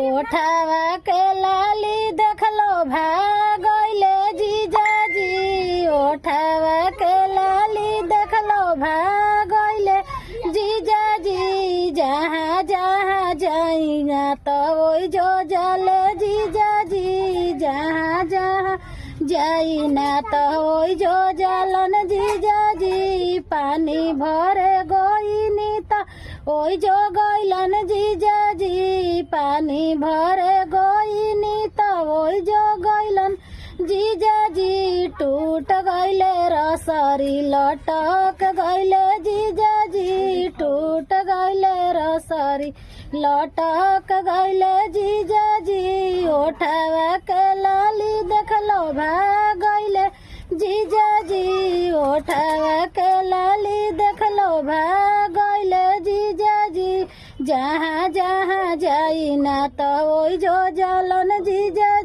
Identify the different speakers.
Speaker 1: ओठावा के लाली देखलो भागले जीजाजी, ओठावा के लाली देखलो भागले जीजाजी। जहाँ जहाँ जाइना तो वही जो जले जीजाजी, जहाँ जहाँ जाइना तो वही जो जलन जीजाजी। पानी भरे गईनी तो ओई जो गईलन जीजाजी, पानी भरे गईनी तो ओई जो गईलन जीजाजी। टूट गईले रसरी लटक गईले जीजाजी, टूट गईले रसरी लटक गईले जीजाजी। ओठावा के लाली देखलो भागले जीजाजी, ओठावा के लाली देखलो भागले जीजाजी। जहाँ जहाँ जाइना तो ओई जो जलन जीजाजी।